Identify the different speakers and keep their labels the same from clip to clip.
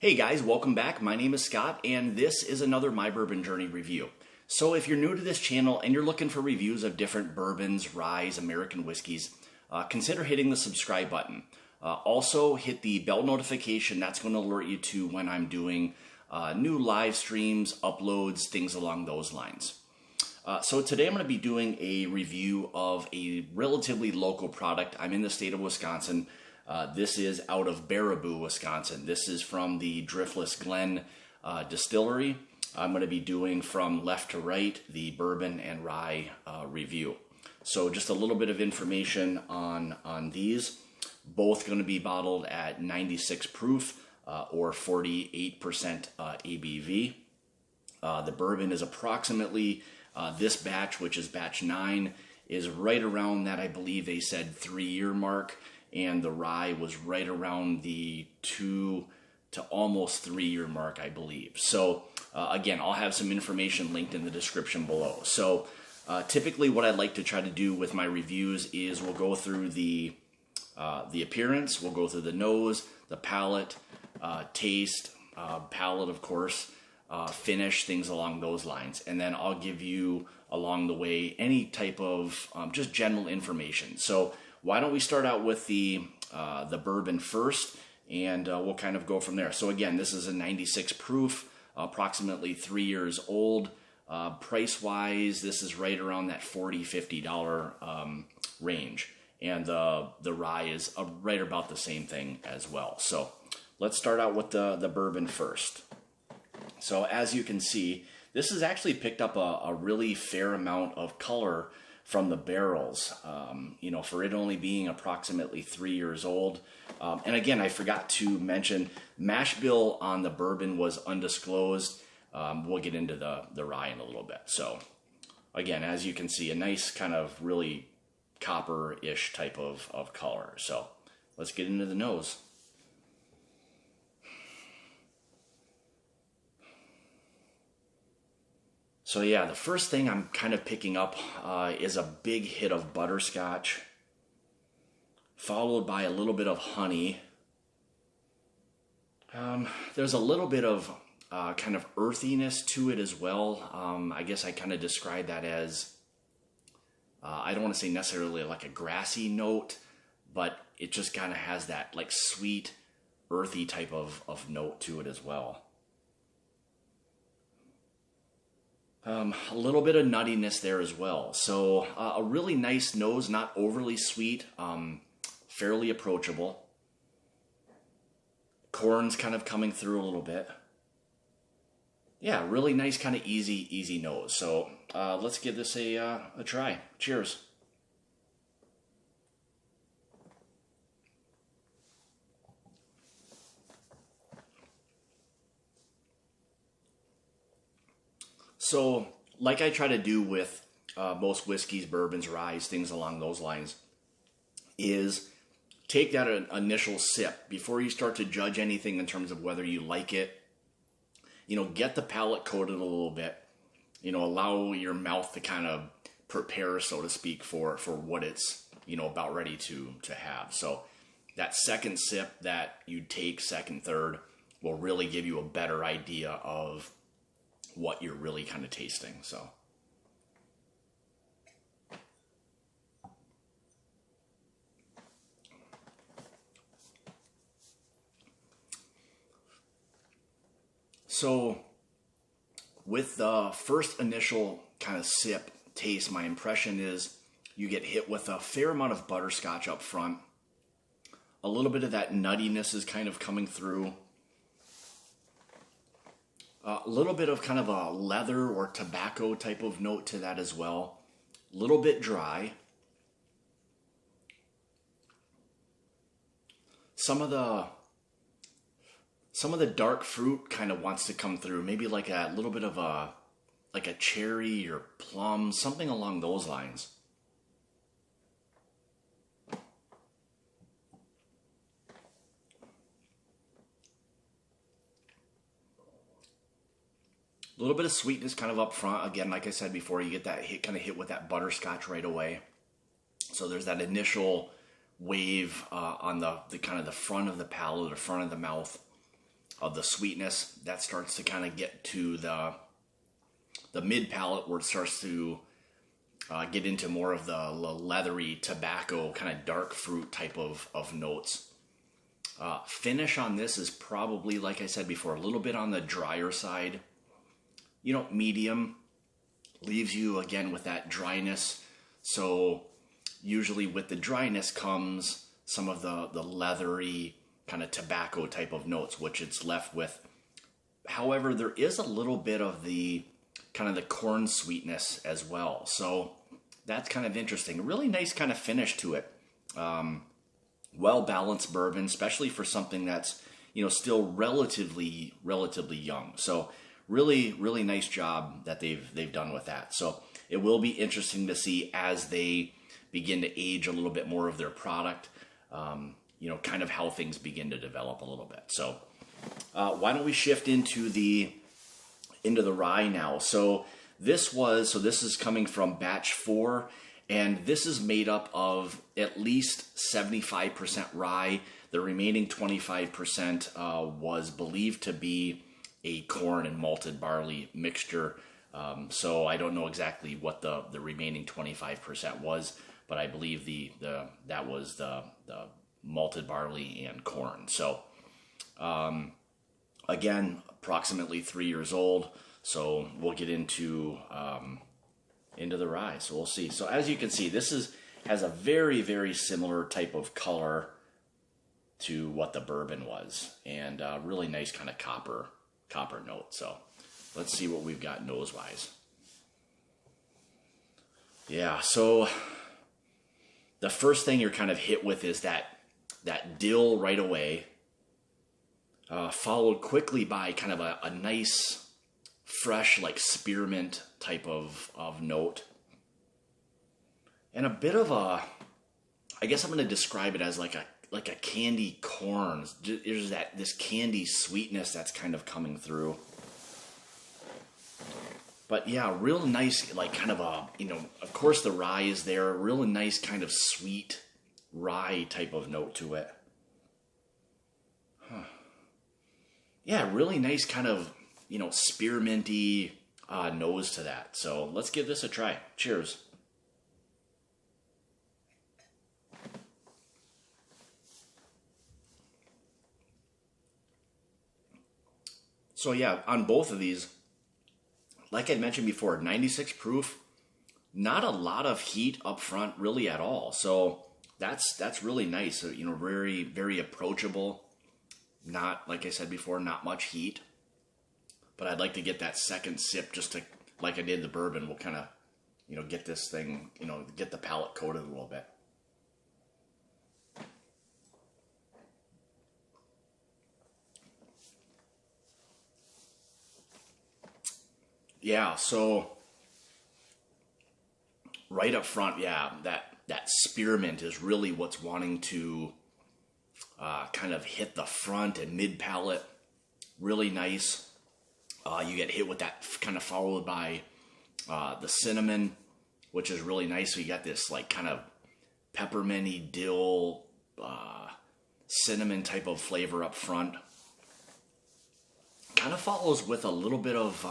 Speaker 1: Hey guys, welcome back. My name is Scott, and this is another My Bourbon Journey review. So if you're new to this channel and you're looking for reviews of different bourbons, ryes, American whiskeys, consider hitting the subscribe button. Also hit the bell notification. That's going to alert you to when I'm doing new live streams, uploads, things along those lines. So today I'm going to be doing a review of a relatively local product. I'm in the state of Wisconsin. This is out of Baraboo, Wisconsin. This is from the Driftless Glen distillery. I'm going to be doing from left to right the bourbon and rye review. So just a little bit of information on these. Both going to be bottled at 96 proof or 48% ABV. The bourbon is approximately, this batch, which is batch 9, is right around that, I believe they said 3-year mark. And the rye was right around the 2 to almost 3-year mark, I believe. So again, I'll have some information linked in the description below. So typically what I like to try to do with my reviews is we'll go through the appearance, we'll go through the nose, the palate, taste, palate of course, finish, things along those lines. And then I'll give you along the way any type of just general information. So why don't we start out with the bourbon first, and we'll kind of go from there. So again, this is a 96 proof, approximately 3 years old. Price-wise, this is right around that $40–50 range, and the rye is right about the same thing as well. So let's start out with the bourbon first. So as you can see, this has actually picked up a really fair amount of color from the barrels, for it only being approximately 3 years old. And again, I forgot to mention, mash bill on the bourbon was undisclosed. We'll get into the rye in a little bit. So again, as you can see, a nice kind of really copper-ish type of color. So let's get into the nose. So yeah, the first thing I'm kind of picking up is a big hit of butterscotch, followed by a little bit of honey. There's a little bit of kind of earthiness to it as well. I guess I kind of describe that as, I don't want to say necessarily like a grassy note, but it just kind of has that like sweet, earthy type of note to it as well. A little bit of nuttiness there as well. So a really nice nose, not overly sweet, fairly approachable. Corn's kind of coming through a little bit. Yeah, really nice kind of easy nose. So let's give this a try. Cheers. So, like I try to do with most whiskeys, bourbons, ryes, things along those lines, is take that initial sip before you start to judge anything in terms of whether you like it. Get the palate coated a little bit. Allow your mouth to kind of prepare, so to speak, for what it's about ready to have. So that second sip that you take, second, third, will really give you a better idea of what you're really kind of tasting. So with the first initial kind of sip taste, my impression is you get hit with a fair amount of butterscotch up front. A little bit of that nuttiness is kind of coming through. A little bit of kind of a leather or tobacco type of note to that as well. A little bit dry. Some of the dark fruit kind of wants to come through. Maybe like a little bit of a cherry or plum, something along those lines. A little bit of sweetness kind of up front. Again, like I said before, you get that hit with that butterscotch right away. So there's that initial wave on the kind of the front of the palate or front of the mouth. of the sweetness. That starts to kind of get to the mid palate, where it starts to get into more of the leathery tobacco, kind of dark fruit type of notes. Finish on this is probably, like I said before, a little bit on the drier side. You know, medium. Leaves you again with that dryness. So usually with the dryness comes some of the leathery kind of tobacco type of notes, which it's left with. However, there is a little bit of the kind of the corn sweetness as well. So that's kind of interesting. Really nice kind of finish to it. Well-balanced bourbon, especially for something that's, you know, still relatively young. So really nice job that they've done with that. So it will be interesting to see as they begin to age a little bit more of their product, you know, kind of how things begin to develop a little bit. So why don't we shift into the rye now? So this is coming from batch 4, and this is made up of at least 75% rye. The remaining 25% was believed to be a corn and malted barley mixture. So I don't know exactly what the remaining 25% was, but I believe that was the malted barley and corn. So again, approximately 3 years old. So we'll get into the rye. So we'll see. So as you can see, this has a very similar type of color to what the bourbon was, and really nice kind of copper note. So let's see what we've got nose-wise. Yeah, so the first thing you're kind of hit with is that dill right away, followed quickly by kind of a nice, fresh, like spearmint type of note. And a bit of I guess I'm going to describe it as like a candy corn. There's this candy sweetness that's kind of coming through. But yeah, real nice, like kind of of course the rye is there, real nice kind of sweet rye type of note to it. Yeah, really nice kind of, spearminty nose to that. So let's give this a try. Cheers. So yeah, on both of these, like I mentioned before, 96 proof, not a lot of heat up front really at all. So that's really nice. So, very, very approachable. Not, like I said before, not much heat. But I'd like to get that second sip just to, like I did the bourbon, we'll kind of, get this thing, get the palate coated a little bit. Yeah, so right up front, yeah, that spearmint is really what's wanting to kind of hit the front and mid palate. Really nice. You get hit with that kind of followed by the cinnamon, which is really nice. So you got this like kind of pepperminty dill cinnamon type of flavor up front. Kind of follows with a little bit of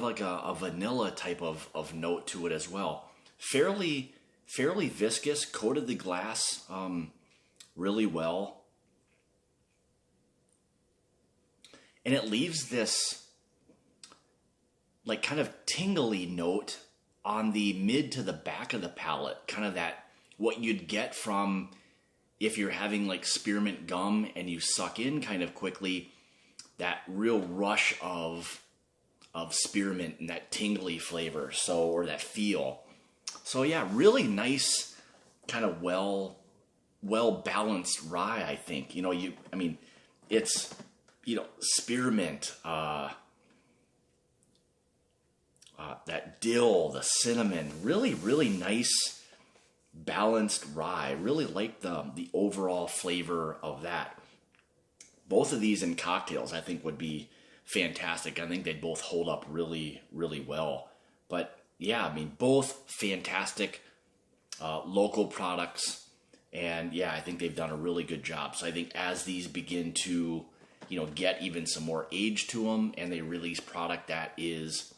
Speaker 1: like a vanilla type of note to it as well. Fairly viscous, coated the glass really well. And it leaves this like kind of tingly note on the mid to the back of the palate. Kind of that, what you'd get from if you're having like spearmint gum and you suck in kind of quickly, that real rush of spearmint and that tingly flavor, or that feel. So yeah, really nice, kind of well balanced rye, I think. It's spearmint, that dill, the cinnamon, really nice balanced rye. Really like the overall flavor of that. Both of these in cocktails I think would be fantastic. I think they'd both hold up really well. But yeah, both fantastic local products, and yeah, I think they've done a really good job. So I think as these begin to get even some more age to them, and they release product that is,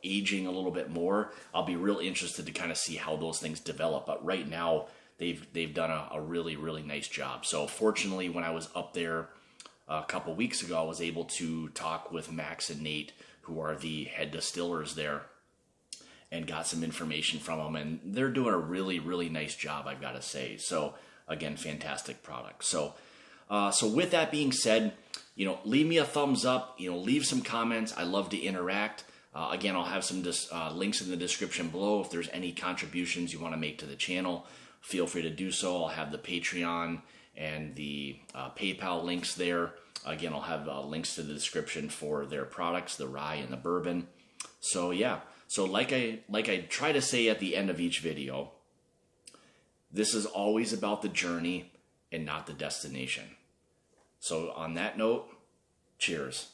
Speaker 1: aging a little bit more, I'll be real interested to kind of see how those things develop. But right now, they've done a really, really nice job. So fortunately, when I was up there a couple weeks ago, I was able to talk with Max and Nate, who are the head distillers there, and got some information from them, and they're doing a really, really nice job, I've got to say. So again, fantastic product. So with that being said, leave me a thumbs up, leave some comments. I love to interact. Again, I'll have some links in the description below. If there's any contributions you want to make to the channel, feel free to do so. I'll have the Patreon and the PayPal links there. Again, I'll have links to the description for their products, the rye and the bourbon. So yeah, so like I try to say at the end of each video, this is always about the journey and not the destination. So on that note, cheers.